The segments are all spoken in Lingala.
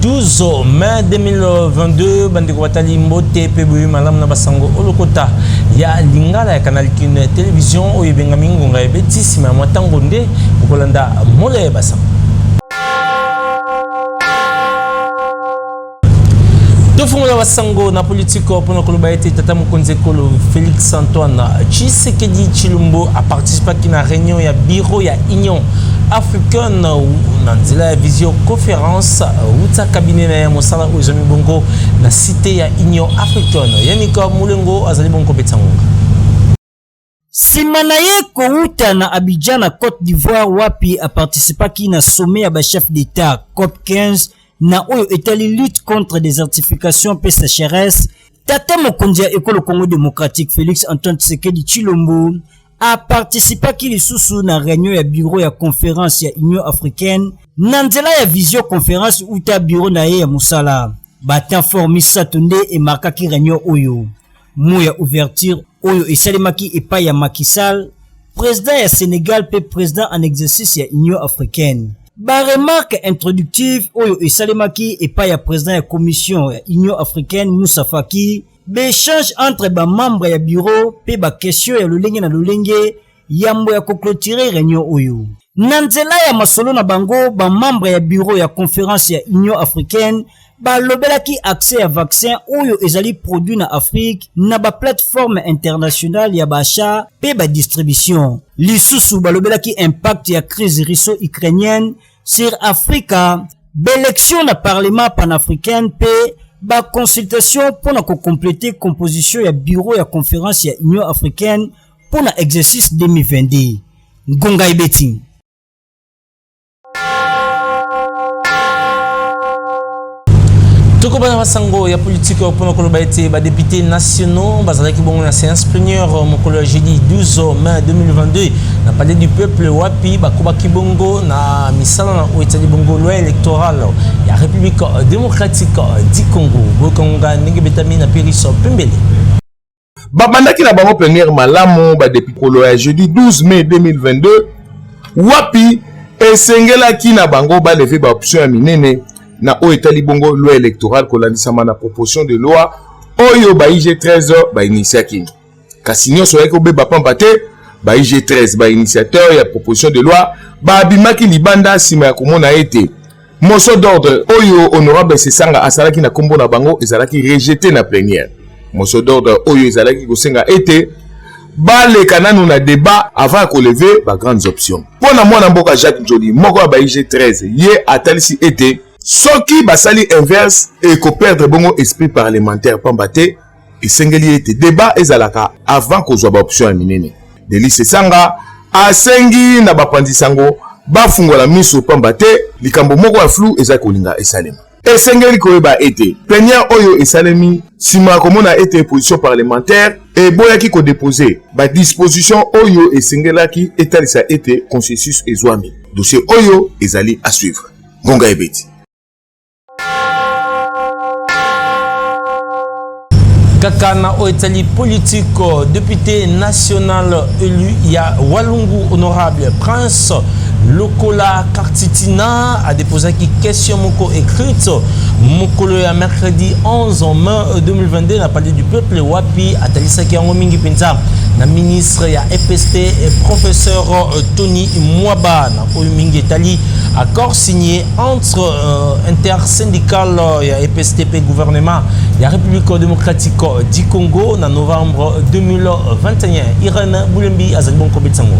12 mai 2022 bandeko batali mbote pe boyi malam na basango olokota ya lingala ya Canal Kin télévision oyo benga mingonga ebeti sima mwatango nde bukolanda mole basango Tofungola basango na politiko pour koloba ete tata mokonzi kolo Félix Antoine Tshisekedi Tshilombo a participé à la réunion ya bureau ya Union africaine na nzela ya visioconférence uta cabinet na mosala ozami bongo na cité ya Union africaine yanika mulengo azali bongo betangonga Simana ye kouta na Abidjan na Côte d'Ivoire wapi a participé na sommet ya ba chef d'état COP 15 na oyo etali lutte contre désertification pe sécheresse. Tata mokonzi ya ekolo Congo démocratique Félix Antoine Tshisekedi Tshilombo a participé lisusu na réunion ya bureau ya conférence ya Union africaine na nzela ya visioconférence uta bureau na ye ya musala bata formi satonde e markaki réunion oyo mo ya ouverture oyo esalemaki epai ya Macky Sall président ya Sénégal pe président en exercice ya Union africaine. Ba remarque introductive oyo esalemaki epai ya président ya commission ya Union africaine Moussa Faki l'échange entre ba membres ya bureau pe ba question ya lolenge na lolenge yambo ya clôturer réunion oyo na nzela ya masolo na bango ba membre ya bureau ya conférence ya Union africaine ba lobelaki accès à vaccin oyo ezali produit na Afrique na ba plateforme internationale ya bacha pe ba distribution lisusu ba lobelaki impact ya crise russo-ukrainienne sur Africa l'élection na parlement panafricain pe ba consultation pour na compléter composition ya bureau ya conférence ya Union africaine pour na exercice 2022 ngonga ibeti Tokobana basango ya politique pour koloba ete ba députés nationaux bazalaki bongo na séance plénière mokolo jeudi 12 mai 2022 na palais du peuple wapi bakobaki bongo na misala na oetali bongo loi électorale ya République démocratique du Congo bokonga ndenge betami na Périso Pembele babandaki na bango plénière malamu ba député kolo ya jeudi 12 mai 2022 wapi esengelaki na bango ba lever ba option ya minene na o etali bongo loi électorale kolandisama na proposition de loi oyo ba IG13 ba initiaki kasi nyonso yako beba pamba te ba IG13 ba initiateur ya proposition de loi ba abimaki libanda sima ya komona ete motion d'ordre oyo honorable Sesanga asalaki na kombo na bango ezalaki rejeté na plénière motion d'ordre oyo ezalaki kosenga ete baleka nanu na débat avant ko lever ba grandes options pona mwana mboka Jacques Joli moko ba IG13 ye atalisi ete soki basali inverse et ko perdre bongo esprit parlementaire pambate esengeli ete débat ezalaka avant ko zwa ba option ya minene Delis Sesanga asengi na bapandisango bafungola miso pambate likambo moko ya flou eza kolinga esalema esengeli koyeba ete plénière oyo esalemi sima komona ete position parlementaire et boyaki ko déposer ba disposition oyo esengelaki etalisa ete consensus ezwami dossier oyo ezali à suivre ngonga ebeti Kakana Oetali politique député national élu ya Walungu honorable Prince Lokola Kartitina a déposé une question moko écrite mokolo ya mercredi 11 mai 2022 na palais du peuple wapi atalisa ki yango mingi penza na ministre ya EPST et professeur Tony Mwaba na oyo mingi etali accord signé entre intersyndical ya EPST et gouvernement ya République démocratique du Congo en novembre 2021. Irene Boulembi azali bonko betsango.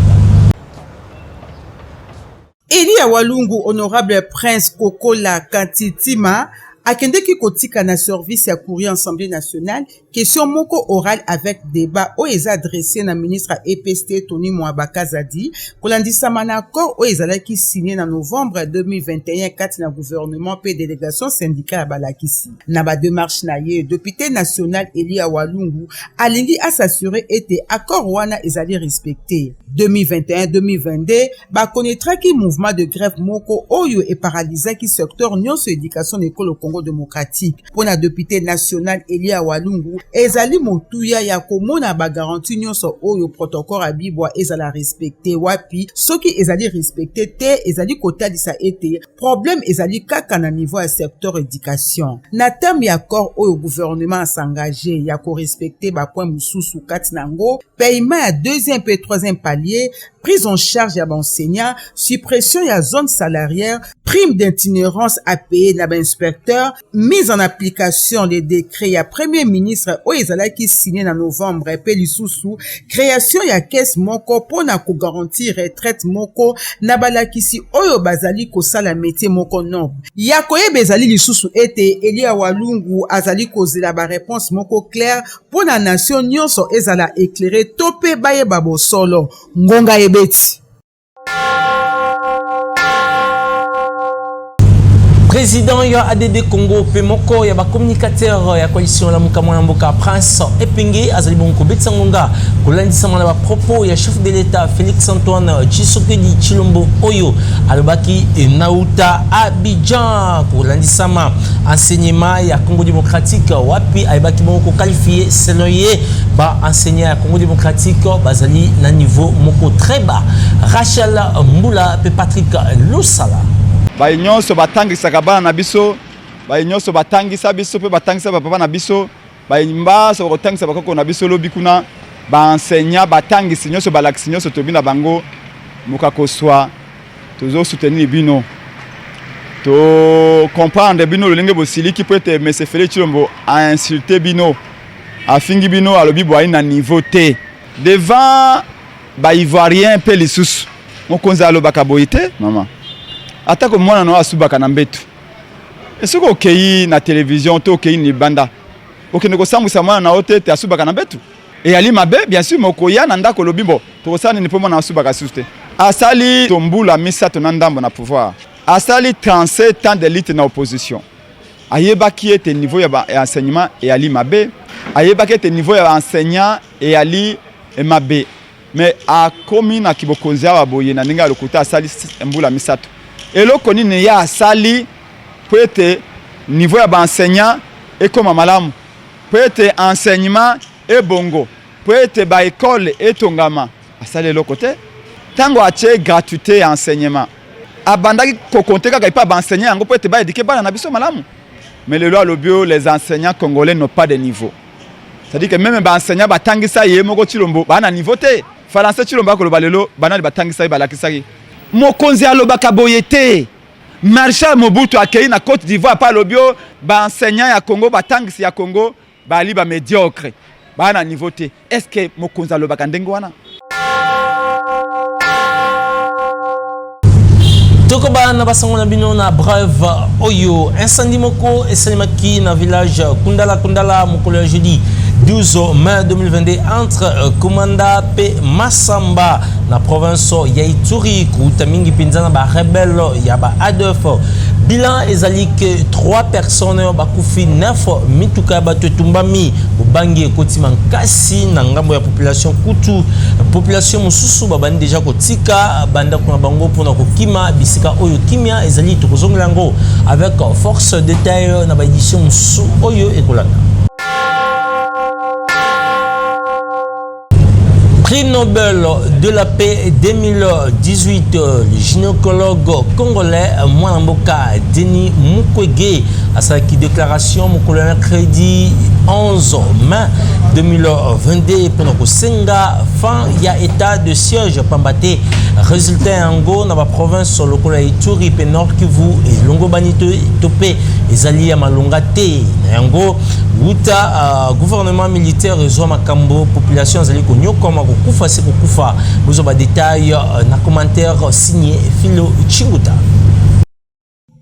Elia Walungu honorable Prince Kokola Kantitima akendeki kotika na service ya courrier Assemblée nationale question moko oral avec débat o eza adressé na ministre EPST Tony Mwaba Kazadi kolandisama na accord o ezalaki signé na novembre 2021 kati na gouvernement pe délégation syndicale balakisi na ba démarche na ye député national Elia Walungu alingi à s'assurer ete accord wana ezali respecté 2021-2022 ba connaîtra ki mouvement de grève moko oyo et paralysaki secteur nyonso éducation école au Congo Congo démocratique. Pour la député national Elia Walungu, ezali motuya ya komona ba garantie nyonso oyo protocole abibwa ezala respecté wapi soki ezali respecté te ezali kotalisa ete problème ezali kaka na niveau ya secteur éducation. Na terme ya accord oyo gouvernement s'engagé ya ko respecter ba point mususu kati nango, paiement ya deuxième et troisième palier, prise en charge ya enseignant, suppression ya zone salariale, prime d'itinérance à payer na inspecteur, mise en application des décrets ya premier ministre oyo ezalaki signé na novembre pe lisusu, création ya caisse moko pona ko garantir retraite moko na balakisi oyo bazali kosala métier moko noble. Ya koyeba ezali lisusu ete Elia Walungu azali kozela ba réponse moko claire pona nation nyonso ezala éclairé tope bayeba bosolo ngonga ebeti. Président ya ADD Congo Pemoko ya ba communicateur ya coalition la Mukamwana Mboka Prince Epenge azali bonko betsangonga kolandisa na ba propos ya chef de l'état Félix Antoine Tshisekedi Tshilombo oyo alobaki nauta Abidjan kolandisa enseignement ya Congo démocratique wapi aibaki bonko qualifié selon ye ba enseignant ya Congo démocratique bazali na niveau moko très bas. Rachel Mbula pe Patrick Lusala ba nyonso batangisaka bana na biso ba nyonso batangisa biso pe batangisa ba papa na biso ba imba so kotangisa bakoko na biso lobi kuna ba enseignant batangisi nyonso balakisi nyonso tobina bango mukakoswa tozo soutenir bino to comprendre bino lolenge bosili qui peut être monsieur Félix Tshilombo a insulté bino afingi bino alobi boyi na niveau T devant ba ivoirien pe lisusu mokonzi alobaka boyite mama atako mwana no asubaka na mbetu esoko okei na télévision to okei ni banda okende kosambwisa mwana na otete asubaka na mbetu et ali mabe bien sûr mokoya na ndako lobimbo to kosani ni pomo na asubaka suste asali tombula misato na ndambo na pouvoir asali 37 ans de lutte na opposition ayebaki ete niveau ya enseignement et ali mabe ayebaki ete niveau ya enseignant et ali mabe mais a komi na kibokonzi ya boye na ninga lokuta asali mbula misato eloko nini ya asali peut être niveau ya enseignant et comme malamu peut être enseignement et bongo peut être ba école et tongama asali eloko te tango ache gratuité enseignement abandaki ko compter kaka pas enseignant yango peut être ba éduquer bana na biso malamu mais le loi lobio les enseignants congolais n'ont pas de niveau. C'est-à-dire que même ba enseignant batangisa ye moko Tshilombo bana niveau te français Tshilombo ko lobalelo bana batangisa ye balakisaki mokonzi alobaka boyete Marshal Mobutu akei na Côte d'Ivoire pa lobio ba enseignant ya Congo batangisi ya Congo bali ba médiocre bana niveau te. Est-ce que mokonzi alobaka ndenge wana? Tokoba na basango na bino na brève oyo incendie moko esalimaki na village Kundala mokolo jeudi 12 mai 2022 entre Komanda pe Masamba na province ya Ituri kuta mingi pinzana ba rebelle ya ba ADF. Bilan ezali que 3 personnes bakufi 9 mituka batutumbami bubangi kotima nkasi na ngambo ya population kutu population mususu babani deja kotika banda kuna bango pona kokima bisika oyo kimia ezali tokozongela ngo avec force de taille na ba édition musu oyo ekolana. Prix Nobel de la paix 2018, le gynécologue congolais Mwanamboka Denis Mukwege a sa déclaration mon mercredi 11 mai 2022 pendant que Senga fin ya état de siège pambate résultat en na ba province lokola Ituri pe Nord Kivu et Longo Banito topé ezali ya malonga te yango wuta gouvernement militaire ezwa makambo population azali konyokoma kufa se kufa bozo ba détail na commentaire signé Philo Chinguta.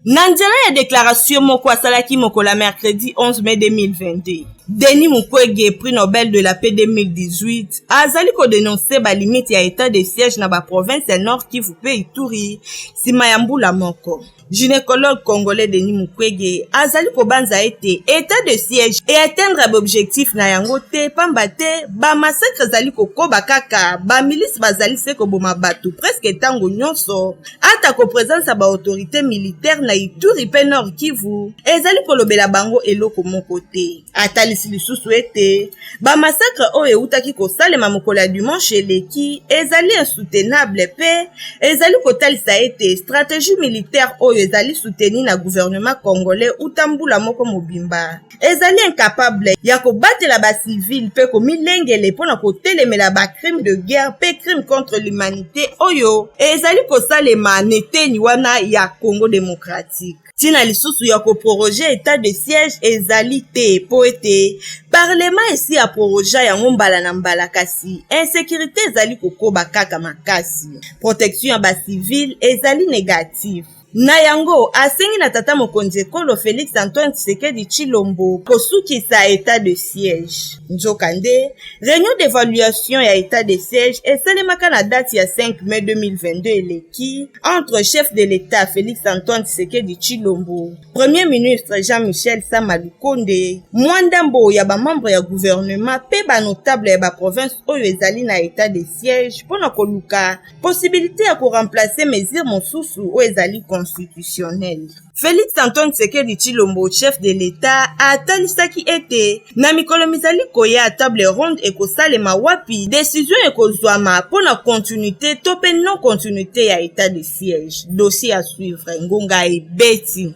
Nanzela ya déclaration moko asalaki moko la mercredi 11 mai 2022. Denis Mukwege, prix Nobel de la paix 2018, azali ko dénoncer ba limite ya état de siège na ba province ya Nord Kivu pe Ituri, sima ya mbula moko. Gynécologue congolais Denis Mukwege azali ko banza ete état de siège et atteindre l'objectif na yango te pamba te ba massacre zali ko koba kaka ba milice bazali se ko boma batu presque tango nyonso ata ko présence ba autorité militaire na Ituri pe Nord Kivu ezali ko lobela bango eloko moko te atalisi lisusu ete ba massacre oyo eutaki ko salema mokolo ya dimanche eleki ezali insoutenable pe ezali ko talisa ete stratégie militaire oyo ezali soutenu na gouvernement congolais utambula moko mobimba ezali incapable ya kobatela ba civil pe komilengele pona kotelemela ba crime de guerre pe crime contre l'humanité oyo ezali kosalema neteni wana ya Congo démocratique. Tina lisusu ya koproroger état de siège ezali te po ete parlement esi ya proroger yango mbala na mbala kasi insécurité ezali kokoba kaka makasi protection ya ba civil ezali négative. Na yango asengi na tata mokonzi ekolo Félix Antoine Tshisekedi Tshilombo kosukisa état de siège. Nzokande, réunion d'évaluation ya état de siège esalemaka na date ya 5 mai 2022 eleki entre chef de l'État Félix Antoine Tshisekedi Tshilombo, Premier ministre Jean-Michel Sama Lukonde, mwandambo ya ba membre ya gouvernement pe ba notable ya ba province oyo ezali na état de siège pona koluka possibilité ya ko remplacer mesure mosusu oyo ezali constitutionnel. Félix Antoine Tshisekedi Tshilombo, chef de l'État, atalisaki ete na mikolo mizali koya table ronde ekosalema wapi décision ekozwama pona continuité to pe non continuité ya état de siège. Dossier à suivre. Ngonga ebeti.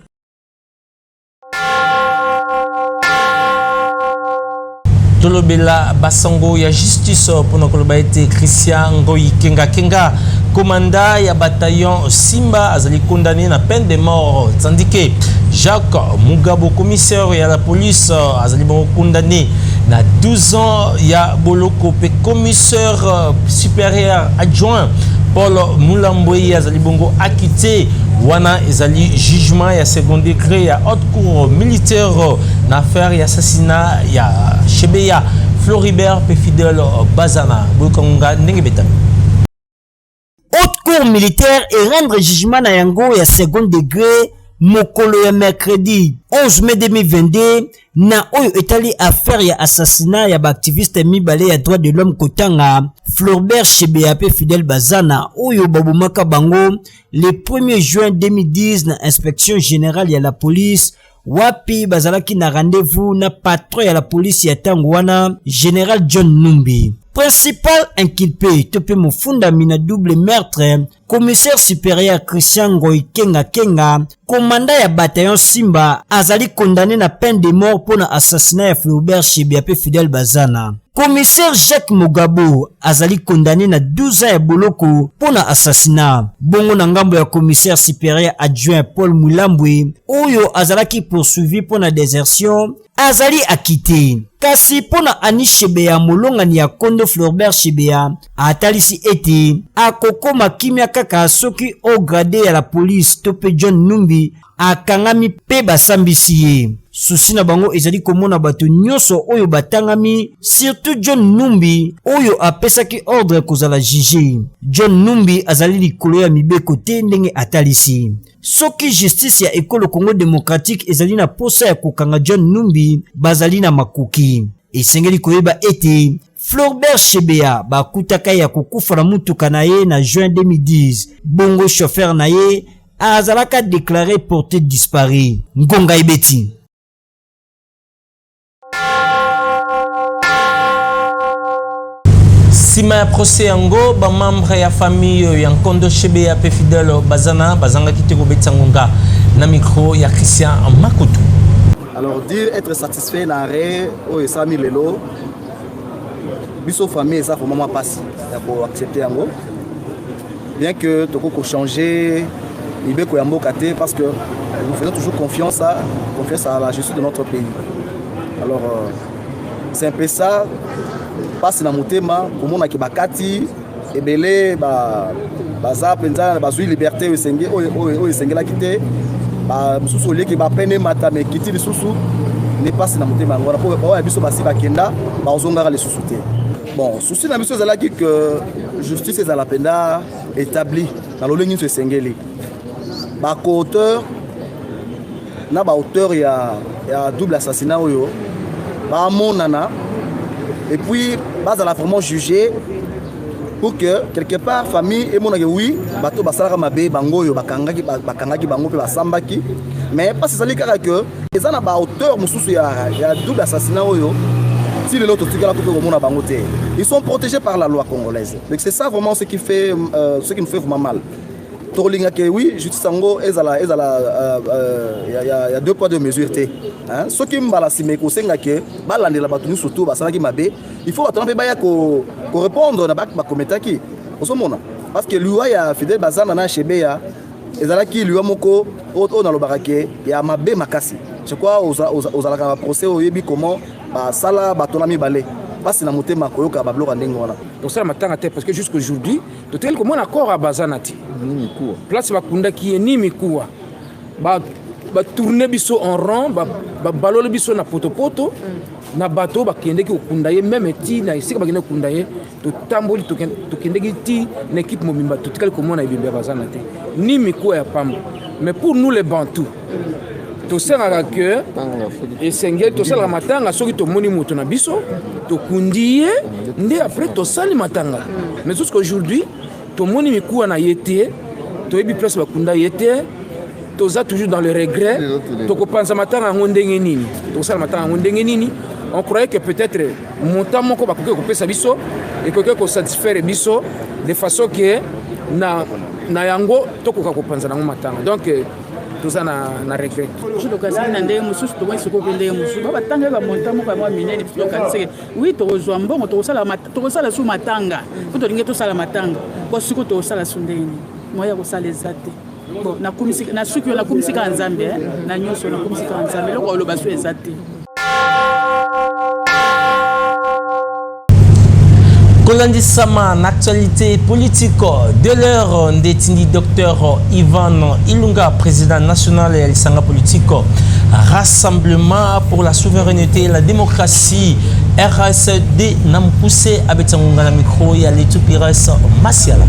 Tolobela basango ya justice pona koloba ete Christian Ngoyi Kenga commandant ya bataillon Simba azali condamné na peine de mort tandis que Jacques Mugabo commissaire ya la police azali condamné na 12 ans ya boloko pe commissaire supérieur adjoint Paul Mulamboyi azali bongo acquitté wana ezali jugement ya second degré ya haute cour militaire na affaire ya assassinat ya Chebeya Floribert pe Fidel Bazana bokonga ndenge betami. Haute cour militaire et rendre jugement na yango ya second degré mokolo ya mercredi 11 mai 2022 na oyo etali affaire ya assassinat ya baaktiviste mibale ya droit de l'homme kotanga Floribert Chebeya pe Fidel Bazana oyo babomaka bango le 1er juin 2010 na inspection générale ya la police wapi bazalaki na rendez-vous na patron ya la police ya tango wana général John Numbi. Principal inculpé tope mofunda mina double meurtre commissaire supérieur Christian Ngoyi Kenga commandant ya bataillon Simba azali condamné na peine de mort pour assassinat ya Floribert Chebeya pe Fidel Bazana. Commissaire Jacques Mugabo azali condamné na 12 ans ya boloko pour assassinat. Bongo na ngambo ya commissaire supérieur adjoint Paul Mulambwe oyo azalaki poursuivi pour désertion azali acquitté. Kasi pona ani Chebeya molongani ya kondo Floribert Chebeya atalisi ete akokoma kimia kaka soki au grade ya la police tope John Numbi akangami pe basambisi ye. Susi na bango ezali komona bato nyonso oyo batangami surtout John Numbi oyo apesaki ordre kozala juge. John Numbi azali likolo ya mibeko te ndenge atalisi. Soki justice ya ekolo Congo démocratique ezali na posa ya kokanga John Numbi bazali na makoki. Esengeli koyeba ete Floribert Chebeya bakutaka ya kokufa na mutuka na ye na juin 2010. Bongo chauffeur na ye azalaka déclaré porté disparu. Ngonga ebeti. Sima ya procès yango ba membre ya famille ya Nkondo Chebeya pe Fidel Bazana bazanga kite ko betsa ngonga na micro ya Christian Makutu. Alors dire être satisfait na re o esami lelo biso famille ça vraiment passe pour accepter yango bien que toko ko changer ibeko ya mboka te parce que nous faisons toujours confiance à la justice de notre pays. Alors c'est un peu ça passe na motema komona ki bakati ebele baza penza bazui liberté o esengela kite ba mususu oleki ba pene mata me kiti lisusu n'est pas na motema ngona pour ba biso basi bakenda ba ozongara les sous-soutés. Bon, souci na biso ezalaki que justice ezalapenda établi dans l'olengi so sengeli. Ba co-auteur na ba auteur ya double assassinat oyo ba monana et puis bazala vraiment jugé pour que quelque part famille et mon oui bato basala mabe bango yo bakangaki bango pe basambaki mais pas c'est ça que ezana ba auteur mususu ya double assassinat oyo si les autres tigala pour que bango te ils sont protégés par la loi congolaise. Donc c'est ça vraiment ce qui fait ce qui nous fait vraiment mal. Tolinga que oui justice sango ezala il y a deux poids deux mesures te hein ce qui mbala simeko senga que balandela batuni surtout basala ki mabe il faut attendre ba ya ko répondre na ba kometaki osomona parce que lui ya Fidel Bazana na Chebeya ezala ki lui moko o na lobarake ya mabe makasi je crois aux alaka procès oyebi comment ba sala batona mi balé parce na motema koyoka ba bloka ndenge wana donc ça matanga te parce que jusqu'aujourd'hui totel comment accord à Bazanati ni mikuwa place bakunda ki ni mikuwa ba tourner biso en rond ba balole biso na poto na bato bakende ki okunda ye même ti na isika bakende okunda ye to tamboli to kende ki ti na équipe mobimba to tikali comment na ibimba Bazanati ni mikuwa ya pamba mais pour nous les bantous to sengaka que esengeli tosala matanga soki tomoni moto na biso tokundi ye nde après tosali matanga mais jusqu'aujourd'hui tomoni mikuwa na ye te toyebi place bakunda ye te toza toujours dans le regret tokopanza matanga yango ndenge nini tosala matanga yango ndenge nini on croyait que peut-être montant moko bakoki kopesa biso ekoki kosatisfaire biso de façon que na yango tokoka kopanza nango matanga donc toza na regret lokasi na ndenge mosusu tokoki sikoki ndenge mosusu babatanga ba montant moko ya mwa minene lokasi oui tokozwa mbongo tokosala su matanga po tolingi tosala matanga po siko tokosala su ndenge moya kosala eza te bon na suki oyo nakumisika ya nzambe na nyonso nakumisika ya nzambe eloko oloba su eza te. Kolandi Sama, l'actualité politique de l'heure détenu docteur Ivan Ilunga, président national et Alisanga politique, Rassemblement pour la souveraineté et la démocratie, RSD Nampousé, Abetangunga la micro et Aletu Pires Masiala.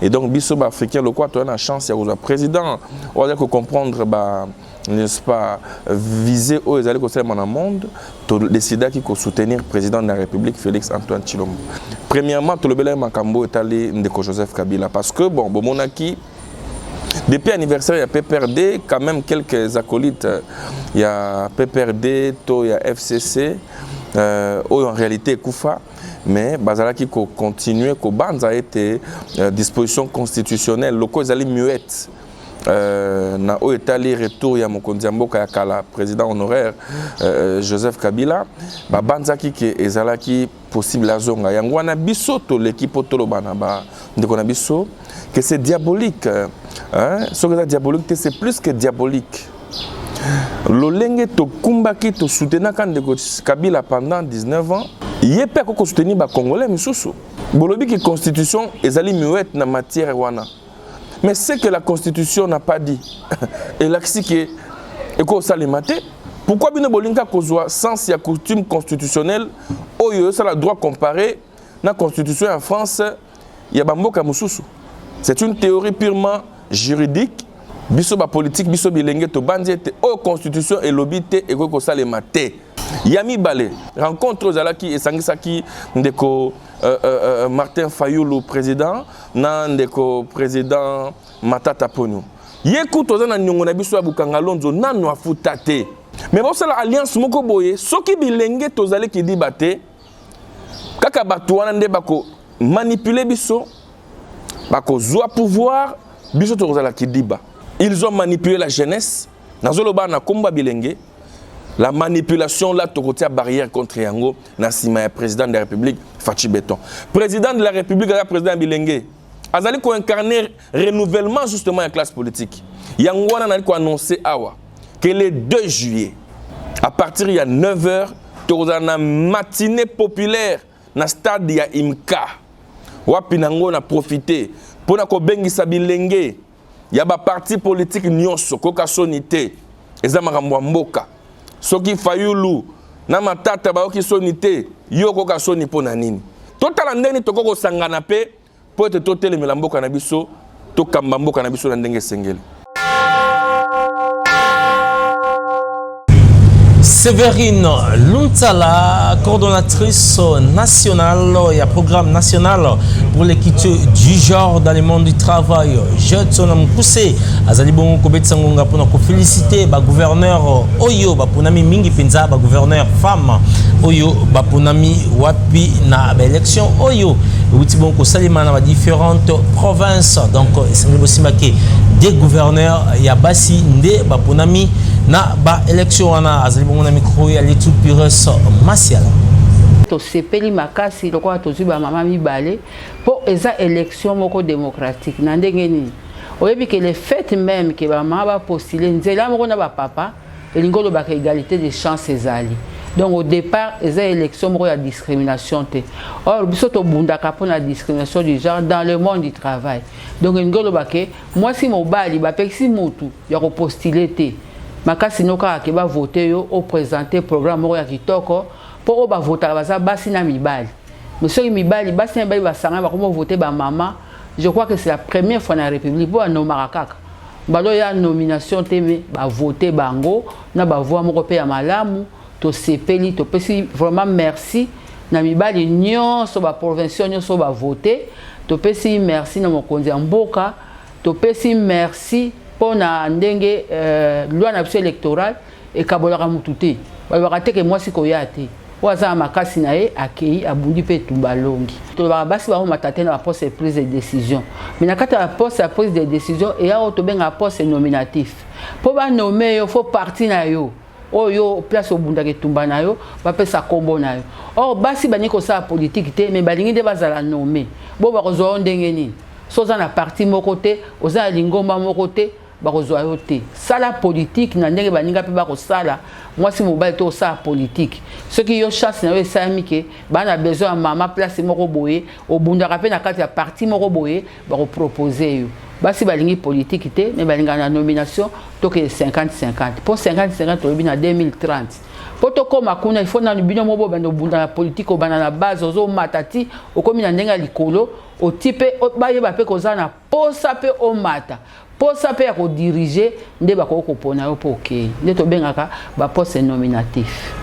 Et donc, Bissoba africain, le quoi, tu as la chance, il y a un président, on va dire que comprendre, n'est-ce pas, viser aux alliés dans le monde, tu décides qu'il faut soutenir le président de la République, Félix Antoine Tshilombo. Premièrement, tu le belé Makambo est allé de Joseph Kabila. Parce que, bon, Monaki, depuis l'anniversaire, il y a PPRD, quand même quelques acolytes. Il y a PPRD, il y a FCC, en réalité, Koufa. Mais Bazala qui continue, que Banza a été disposition constitutionnelle, le cause allait muette. Na o etali retour ya mokonzi mboka ya kala président honoraire Joseph Kabila ba Banza ki ke ezalaki possible azonga yango wana biso to l'équipe tolobana ba ndeko na biso que c'est diabolique hein ce que c'est diabolique c'est plus que diabolique. Lolenge to kumbaki to soutenir quand ndeko Kabila pendant 19 ans yepe ko soutenir ba congolais misusu bolobi ki constitution ezali muette na matière wana. Mais ce que la Constitution n'a pas dit, et l'axi qui est salimate, pourquoi bien bolinga kozwa sens ya coutume constitutionnelle, oyo ça la droit comparé na Constitution en France, ya bamboka mususu. C'est une théorie purement juridique, biso ba politique, biso bilenge to bandiete, o Constitution et lobité et ko salimate. Yami Balé, rencontre aux Alaki et Sangisaki ndeko Martin Fayoulou président, ndeko président Matata Ponyo. Yeku tozana nyongo na biso ya Bukanga Lonzo nanu afutate. Mais bon c'est l'alliance moko boye, soki bilenge tozale ki di bate kaka batu wana nde bako manipuler biso, bako zwa pouvoir, biso tozala ki diba. Ils ont manipulé la jeunesse, nazoloba na komba bilenge. La manipulation là, tu as barrière contre Yango, Nassima, président de la République, Fachi Béton. Président de la République, président Bilengue. Azali ko incarner renouvellement justement de la classe politique. Yango a annoncé que le 2 juillet, à partir de 9h, tu as une matinée populaire dans le stade de Imka. Wapinango a profité pour que Bengisa Bilengue. Il y a un parti politique nyonso, Koka Sonité, Ezamarambo Mboka. soki fayulu na matata baoki soni te yo koka soni mpo na nini totala ndenge toko kosangana pe po ete totelemela mboka na biso tokamba mboka na biso na ndenge esengeli. Séverine Luntala, coordonnatrice nationale, il y a programme national pour l'équité du genre dans le monde du travail. Je t'en poussé à Zalibon Kobetsangonga pour féliciter le gouverneur Oyo, pour nami Mingi Pinza, le gouverneur femme Oyo, pour nami Wapi na élection Oyo. Outibon ko salima na différentes provinces. Donc c'est aussi marqué des gouverneurs, il y a Bassi Nde, pour nami na ba élection wana azalibongo na micro ya l'étude puresse Masiala to sepeli makasi lokwa tozu ba mama mibale po eza élection moko démocratique na ndenge nini oyebi que le fait même que ba mama ba postuler nzela moko na ba papa elingolo ba égalité des chances ezali donc au départ eza élection moko ya discrimination te or biso to bundaka po na discrimination du genre dans le monde du travail donc elingolo ba ke moi si mobali ba pexi mutu ya ko postuler te makasi noka ke ba voter yo au présenter programme moko ya kitoko pour ba voter ba basi na mibali monsieur mibali basi na mibali ba sanga ba ko voter ba maman je crois que c'est la première fois na république pour no marakaka balo ya nomination te me ba voter bango na ba voix moko pe ya malamu to sepeli to pesi vraiment merci na mibali nyonso ba provincial nyonso ba voter to pesi merci na mokonzi ya mboka to pesi merci pour na ndenge loi na biso électorale et kabolaka mutu te ba te que moi si ko yate waza makasi na ye akei abundi pe tumbalongi to ba basi ba matate na poste prise de décision mais na kata poste à prise de décision et ya to benga poste nominatif pour ba nommer yo faut parti na yo oyo place obunda ke tumba na yo ba pesa kombo na yo or basi bani ko sa politique te mais balingi de bazala nommer bo ba ko ndenge nini soza na parti moko te oza lingomba moko te bakozwa yo te sala politique na ndenge baninga pe bakosala moi si mobile to sa politique ce qui yo chasse na yo esami ke bana besoin ya mama place moko boye obundaka pe na kati ya parti moko boye bako proposer yo basi balingi politique te mais balinga na nomination to ke 50-50 pour 50-50 to bi na 2030 pour to koma kuna il faut na bino mobo bando bunda na politique o bana na base ozo matati okomi na ndenga likolo o type ba yeba pe koza na posa pe o mata posa pe ya ko diriger nde ba ko pona yo po okay nde to bengaka ba poste nominatif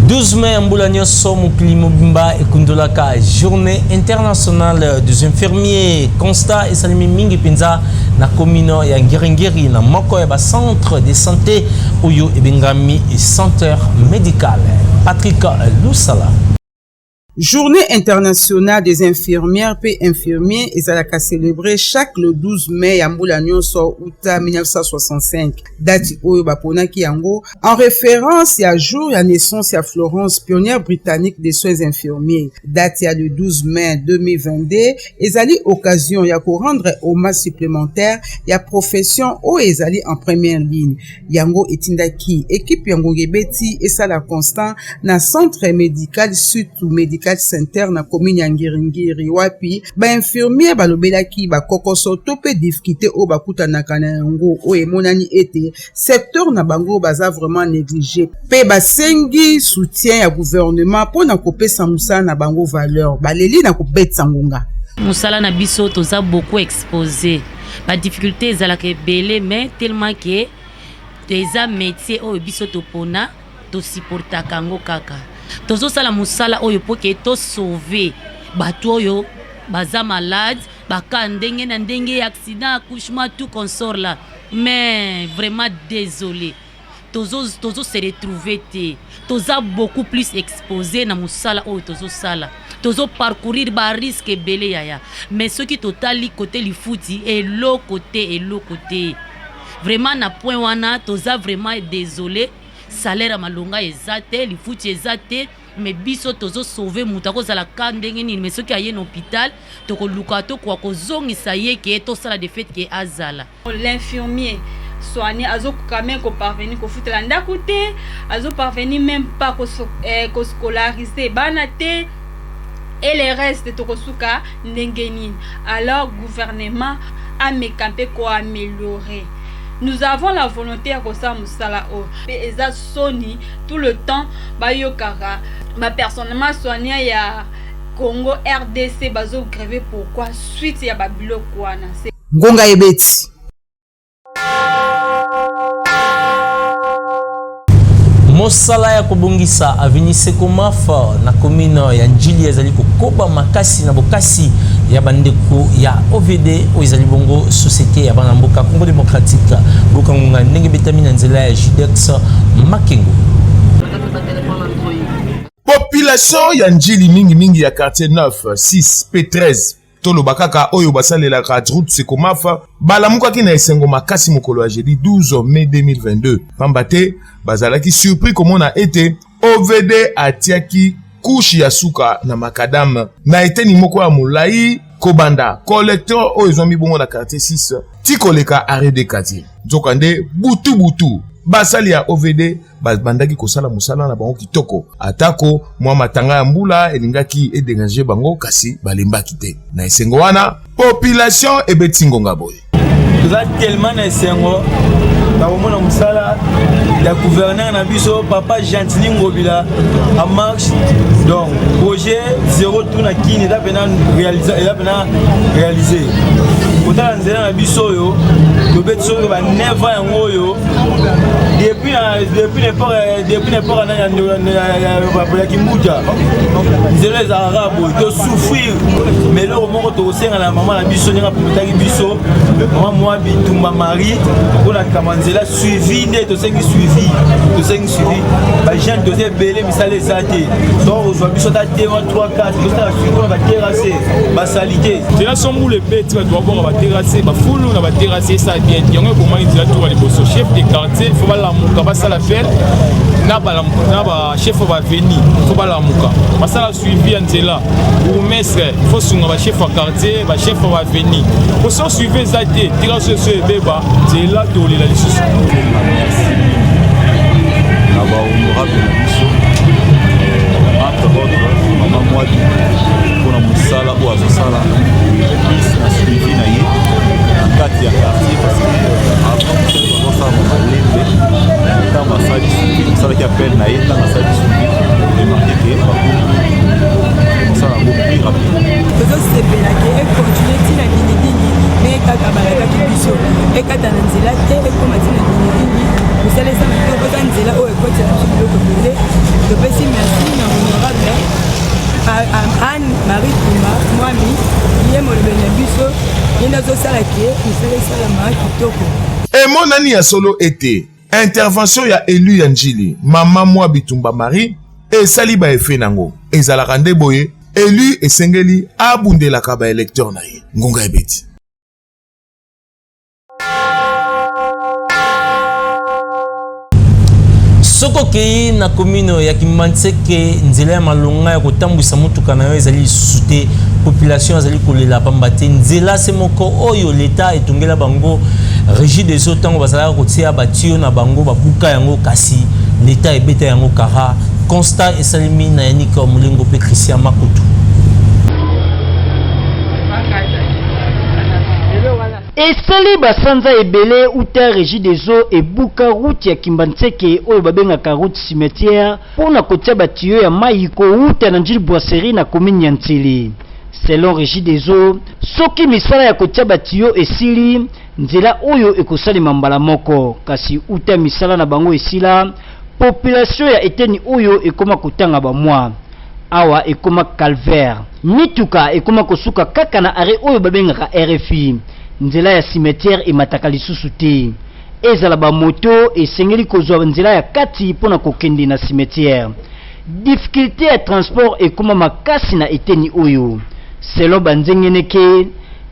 12 mai Mboulagno Mokili Mobimba et Kundolaka, journée internationale des infirmiers. Constat et Salimi Mingi Pinza na commune ya Ngiringiri na moko ya centre de santé Oyo et Bengami et centre médical. Patrick Lusala. Journée internationale des infirmières et infirmiers ezalaka célébrée chaque le 12 mai ya mbula nyonso uta 1965 date oyo baponaki yango en référence ya jour ya naissance ya Florence pionnière britannique des soins infirmiers date ya le 12 mai 2022 ezali occasion ya ko rendre hommage supplémentaire ya profession oyo ezali en première ligne yango etindaki équipe yango ngebeti esala constant na centre médical surtout médical center na commune ya Ngiringiri wapi ba infirmier balobelaki ba kokoso to pe difficulté o bakutanaka na yango o emonani ete secteur na bango baza vraiment négligé pe basengi soutien ya gouvernement pona kopesa musala na bango valeur baleli na kopetsa ngonga musala na biso toza beaucoup exposé ba difficulté ezalaka ebele mais tellement que eza métier o biso topona to supportaka ngo kaka tozo sala musala oyo poke to sauver bato oyo baza malade baka ndenge na ndenge accident accouchement tout consort là mais vraiment désolé tozo se retrouver te toza beaucoup plus exposé na musala oyo tozo sala tozo parcourir ba risque belé yaya mais ce qui totali côté li fouti et l'autre côté vraiment na point wana toza vraiment désolé salaire malonga ezate li futi ezate mais biso tozo sauver muta ko zala ka ndenge nini mais soki aye na hôpital to ko luka to kwa ko zongisa ye ke to sala de fait que azala l'infirmier soigné azo quand même ko parvenir ko futela ndako te azo parvenir même pas ko scolariser bana te et les restes to ko suka ndenge nini alors gouvernement a me campé ko améliorer nous avons la volonté ya kosala musala o pe eza soni tout le temps bayokaka ma personnellement soigné ya Congo RDC bazo grève pourquoi suite ya babiloko wana Ngonga Ebeti. mosala ya kobongisa aveni Sekomafa na commune ya Njili ezali kokoba makasi na bokasi ya bandeko ya OVD oyo ezali bongo société ya bana mboka Congo démocratique bokangonga ndenge betami na nzela ya Jidex Makengo. Population ya Njili mingi ya quartier 9, 6, P13 tolo bakaka oyo basalela ka route Sekomafa balamukaki na esengo makasi mokolo ya jeudi 12 mai 2022 pambate bazalaki surpris komona ete OVD atiaki kushi ya suka na makadam na eteni moko ya molai kobanda collecteur oyo ezombi bongo na quartier 6 tikoleka arrêt de quartier nzokande butu basali ya OVD bandaki kosala musala na bango kitoko atako mwa matanga ya mbula elingaki edengager bango kasi balembaki te na esengo wana population ebetingo ngaboye toza tellement na esengo takomona musala ya gouverneur na biso papa Gentili Ngobila en marche donc projet 0 tour na kini eza pena réalisé kotala nzela na biso oyo tobeti soki ba 9 ans yango oyo depuis n'importe ya Kimbuja nzela ezalaka boye tosouffrir mais loko moko tokosenga na mama na biso ndenge apomotaki biso mama mwa Bitumba Marie mpona kama nzela suivi nde tosengi suivi bagene toza ebele misala eza te donc ozwa biso ta te 3 4 tosala suivi mpona baterase basali te nzela sombula ebeti bato baboka baterase bafulu na baterase esa bien yango ekomaki nzela toka liboso chef de quartier fo balamuka basala fete na bachef baveni fo balamuka basala suivi ya nzela bourgmestre fo sunga bachef ya quartier bachef baveni poso suivi eza te tika soso ebeba nzela tolela lisusu na bahonorable na biso entre autres mama Mwadi mpona mosala oyo azosala na suivi na ye na kati ya quartier parce que avant malembe ntango asali suivi asalaki appel na ye ntango asali suivi remarke ke mosala yango plus rapide tozosepelaki ekontinue ntina ningini me kaka balakaki biso ekata na nzela te ekoma ntina ningini mosala eza kitoko eza nzela oyo ekotela biso biloko ebele topesi merci na honorable Anne Marie Touma mwami ye molobeli na biso ye nde azosalaki ye mosala esalama kitoko emonani ya solo ete intervention ya élu ya Njili mama mwa Bitumba Marie esali ba efe nango ezalaka nde boye élu esengeli abundelaka ba électeur na ye Ngonga Ebeti. Soko kei na commune ya Kimanseke nzela ya malonga ya kotambwisa mutuka na yo ezali sute population ezali kolela pambate nzela se moko oyo leta etongela bango régie des eaux tango bazala kotia batio na bango babuka yango kasi leta ebeta yango kara constat esalimi na Yanika Mulengo pe Christian Makutu. esali basanza ebele uta régie des eaux ebuka route ya Kimbanseke oyo babengaka route cimetière mpona kotia batiyo ya mai kouta na Njili Boiserie na commune ya Ntili. Selon régie des eaux soki misala ya kotia batiyo esili nzela oyo ekosalema mbala moko kasi uta misala na bango esila population ya eteni oyo ekoma kotanga bamwa awa ekoma calvaire mituka ekoma kosuka kaka na are oyo babengaka RFI nzela ya cimetière emataka lisusu te ezala bamoto esengeli kozwa nzela ya kati mpona kokende na cimetière difficulté ya transport ekoma makasi na eteni oyo selo banzengeneke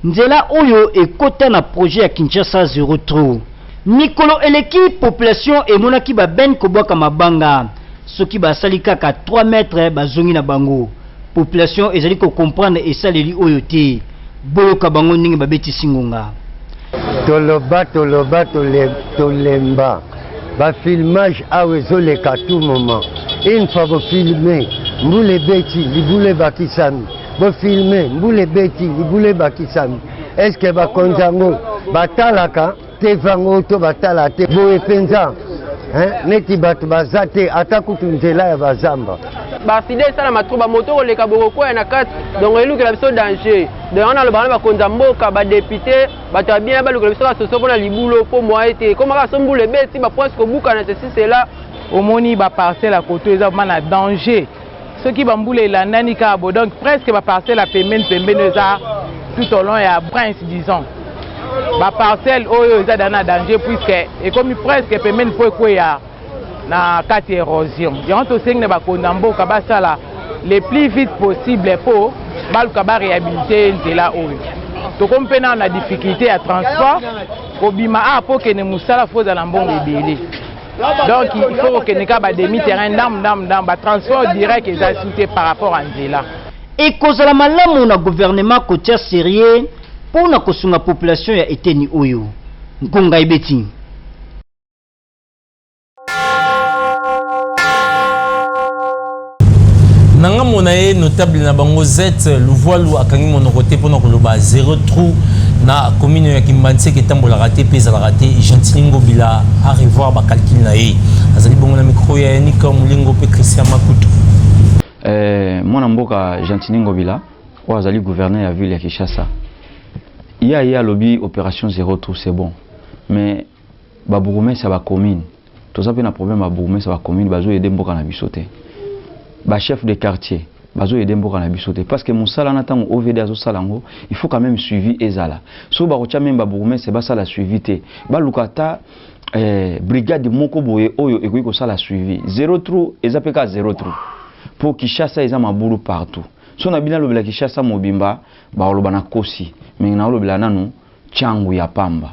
nzela oyo ekota na projet ya Kinshasa 03 mikolo eleki population emonaki baben kobwaka mabanga soki basali kaka 3 mètres bazongi na bango population ezali ko comprendre esaleli oyo te boyoka bango ndenge babetisi ngonga toloba tolemba bafilmage awa ezoleka tout moment une fois bofilme mbula ebeti libula ebakisami bofilme mbula ebeti libula ebakisami eske bakonzi yango batalaka batevango to batala te boye mpenza neti bato baza te ata kutu nzela ya bazamba baside esala matro bamoto koleka bokokwaya na kati donc elukela biso danger donc wana alobana bakonza mboka badepute bato ya bien balukela biso basoso mpona libulo mpo mwa ete komaka so mbula ebeti bapoince kobukana ceci cela omoni baparcelle à côté eza vraiment na danger soki bambula elandani kaka bo donc presque baparcelle ya pembeni eza tout au long ya prince disons baparcelle oyo eza na danger puisque ekomi presque pembeni mpo ekweya na kati érosion yango tosengi na bakonza mboka basala le plus vite possible mpo baluka baréhabilite nzela oyo tokomi mpe na difficulté ya transport kobima mpo kende mosala fo ozala mbongo ebele donc il faut kokende ka bademi terrain ndambu batransport direct eza sute par rapport à nzela ekozala malamu na gouvernement kotia sérieux mpona kosunga population ya eteni oyo nkonga ebeti nanga mona ye notable na bango Z Louvoilou akangi monoko te mpona koloba 0 trou na commune ya Kimbanti ke tambolaka te pe ezalaka te Gentili Ngobila a revoir bacalcul na ye azali bongo na micro ya Yanika Mulingo pe Christian Makutu. Mwana mboka Gentili Ngobila oyo azali gouverneur ya ville ya Kinshasa ya lobby opération 0 trou c'est bon mais babourgmestre ya bacommune toza mpe na problème babourgmestre ya bacommune bazoyede mboka na biso te chef de quartier bazoyede mboka na biso te parce que mosala na ntango OVD azosala yango il faut quand même suivi ezala so bakotia même babourgmestre basala suivi te baluka ata brigade moko boye oyo ekoki kosala suivi 0 trou eza mpe ka 0 trou po Kinshasa eza mabulu partout so na bina lobela Kinshasa mobimba baoloba na kosi mais na lobela nanu changu ya pamba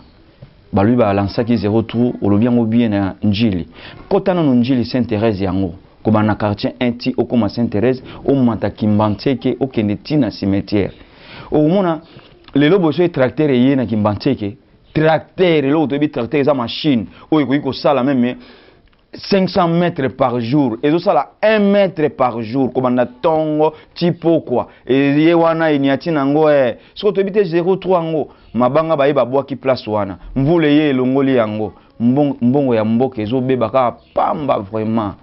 balui balansaki 0 trou olobi yango bien na njili kota nanu njili Sainte-Thérèse yango kobana quartier inti okoma Sainte-Thérèse omata Kimbanteke okende tina cimetière omona lelo boso tracteur ye na Kimbanteke tracteur lelo tobi tracteur eza machine oyo ekoki kosala même 500 mètres par jour et ça là 1 mètre par jour comme tongo tipo quoi et ye wana iniati nango so to bité 0,3 ngo mabanga baye babwa ki place wana mvule ye longoli yango mbongo ya mboka ezobeba ka pamba vraiment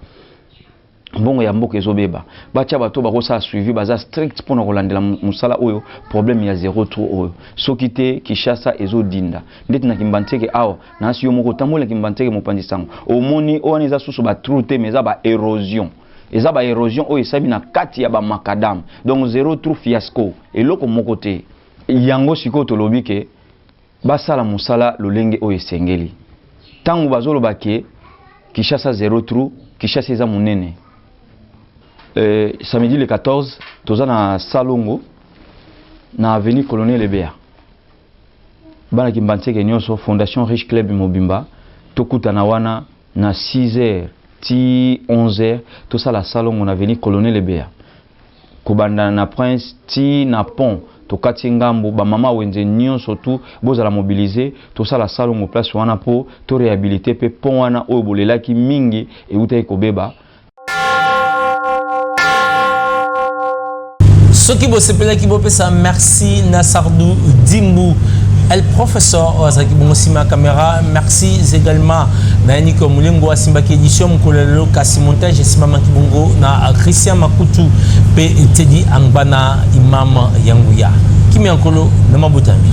mbongo ya mboka ezobeba bacha bato bakosa suivi baza strict pour kolandela musala oyo problème ya 0,3 oyo soki te Kinshasa ezodinda ndeti na Kimbanteke awo na asiyo moko tambola Kimbanteke mopandisango omoni owana eza susu ba trou te mais eza ba érosion oyo esabi na kati ya ba macadam donc 0,3 fiasco eloko moko te yango siko tolobi ke basala musala lolenge oyo esengeli tango bazoloba ke Kinshasa 0,3 Kinshasa eza munene samedi le 14 toza na Salongo na avenue Colonel Lebea bana Kimbanteke nyonso fondation Riche Club Mobimba tokutana wana na 6h ti 11h tosala Salongo na avenue Colonel Lebea kobanda na Prince ti na pont tokati ngambo ba mama wenze nyonso tu bozala mobiliser tosala Salongo place wana po to réhabiliter pe pont wana oyo bolelaki mingi euta ekobeba. Ce qui vous ça merci Nassardou Dimbu, el professeur Ozaki Bongosima Caméra, merci également Nayaniko Mulingo Asimbaki édition Mkolelo Kasi montage Simama Kibongo na Christian Makutu pe Teddy Angbana Imam Yanguya. Kimi Ankolo Namabutami.